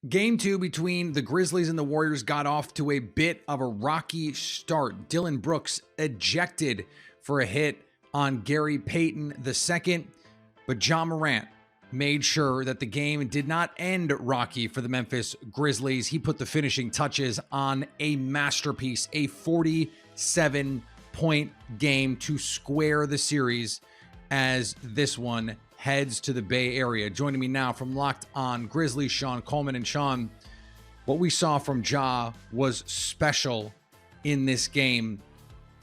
Game 2 between the Grizzlies and the Warriors got off to a bit of a rocky start. Dillon Brooks ejected for a hit on Gary Payton II, but Ja Morant made sure that the game did not end rocky for the Memphis Grizzlies. He put the finishing touches on a masterpiece, a 47-point game to square the series as this one heads to the Bay Area. Joining me now from Locked On Grizzlies, Shawn Coleman. And Shawn, what we saw from Ja was special in this game.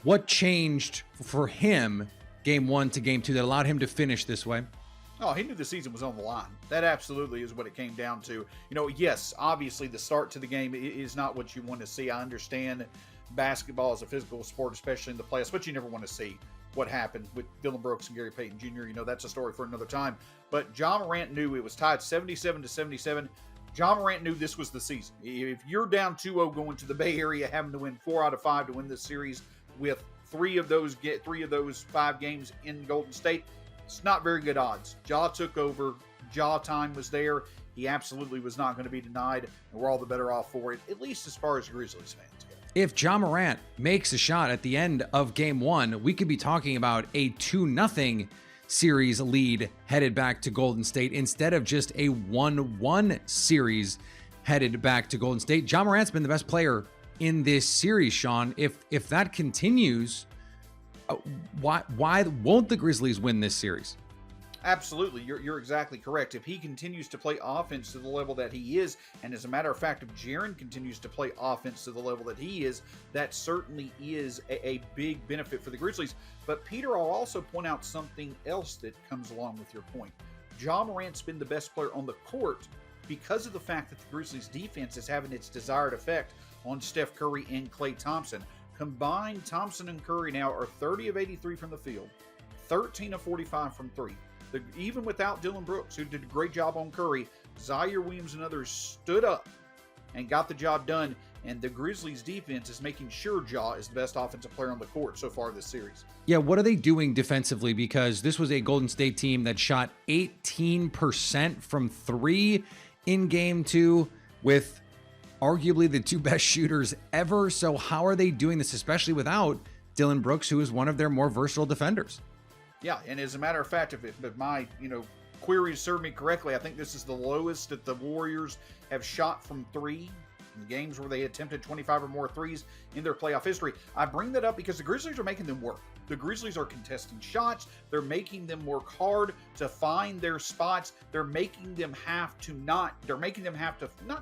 What changed for him game 1 to game 2 that allowed him to finish this way? Oh, he knew the season was on the line. That absolutely is what it came down to. Yes, obviously the start to the game is not what you want to see. I understand basketball is a physical sport, especially in the playoffs, but you never want to see what happened with Dillon Brooks and Gary Payton Jr. That's a story for another time. But Ja Morant knew it was tied 77-77. Ja Morant knew this was the season. If you're down 2-0 going to the Bay Area, having to win 4 out of 5 to win this series with three of those 5 games in Golden State, it's not very good odds. Ja took over. Ja time was there. He absolutely was not going to be denied, and we're all the better off for it, at least as far as Grizzlies fans go. If Ja Morant makes a shot at the end of game 1, we could be talking about a 2-0 series lead headed back to Golden State instead of just a 1-1 series headed back to Golden State. Ja Morant's been the best player in this series, Shawn. If that continues, why won't the Grizzlies win this series? Absolutely. You're exactly correct. If he continues to play offense to the level that he is, and as a matter of fact, if Jaren continues to play offense to the level that he is, that certainly is a big benefit for the Grizzlies. But Peter, I'll also point out something else that comes along with your point. Ja Morant's been the best player on the court because of the fact that the Grizzlies defense is having its desired effect on Steph Curry and Klay Thompson. Combined, Thompson and Curry now are 30 of 83 from the field, 13 of 45 from 3. Even without Dillon Brooks, who did a great job on Curry, Zaire Williams and others stood up and got the job done, and the Grizzlies defense is making sure Ja is the best offensive player on the court so far this series. Yeah, what are they doing defensively? Because this was a Golden State team that shot 18% from 3 in game 2 with arguably the 2 best shooters ever. So how are they doing this, especially without Dillon Brooks, who is one of their more versatile defenders? Yeah, and as a matter of fact, if my queries serve me correctly, I think this is the lowest that the Warriors have shot from 3 in games where they attempted 25 or more threes in their playoff history. I bring that up because the Grizzlies are making them work. The Grizzlies are contesting shots. They're making them work hard to find their spots. They're making them have to not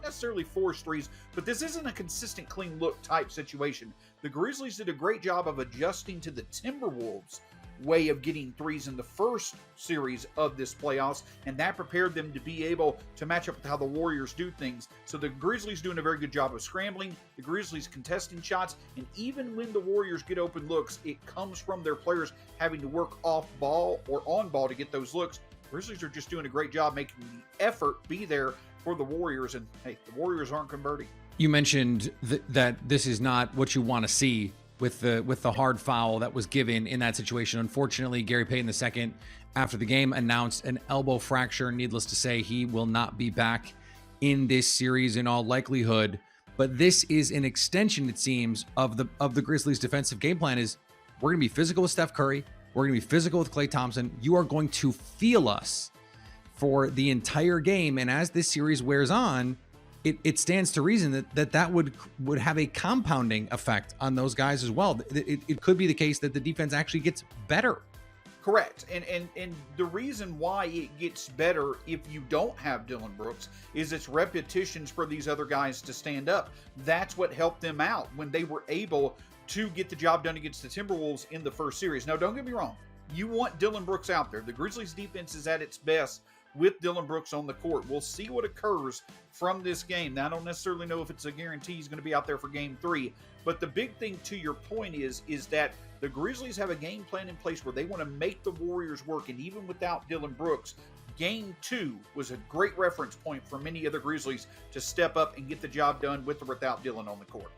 necessarily force threes, but this isn't a consistent clean look type situation. The Grizzlies did a great job of adjusting to the Timberwolves' way of getting threes in the first series of this playoffs, and that prepared them to be able to match up with how the Warriors do things. So the Grizzlies doing a very good job of scrambling, the Grizzlies contesting shots, and even when the Warriors get open looks, it comes from their players having to work off ball or on ball to get those looks. Grizzlies are just doing a great job making the effort be there for the Warriors, and hey, the Warriors aren't converting. You mentioned that this is not what you want to see with the hard foul that was given in that situation. Unfortunately, Gary Payton II, after the game, announced an elbow fracture. Needless to say, he will not be back in this series in all likelihood. But this is an extension, it seems, of the Grizzlies' defensive game plan. Is we're going to be physical with Steph Curry. We're going to be physical with Klay Thompson. You are going to feel us for the entire game. And as this series wears on, it stands to reason that would have a compounding effect on those guys as well. It could be the case that the defense actually gets better. Correct. And the reason why it gets better if you don't have Dillon Brooks is it's repetitions for these other guys to stand up. That's what helped them out when they were able to get the job done against the Timberwolves in the first series. Now, don't get me wrong. You want Dillon Brooks out there. The Grizzlies defense is at its best with Dillon Brooks on the court. We'll see what occurs from this game. Now, I don't necessarily know if it's a guarantee he's going to be out there for game 3, but the big thing to your point is that the Grizzlies have a game plan in place where they want to make the Warriors work, and even without Dillon Brooks, game 2 was a great reference point for many other Grizzlies to step up and get the job done with or without Dillon on the court.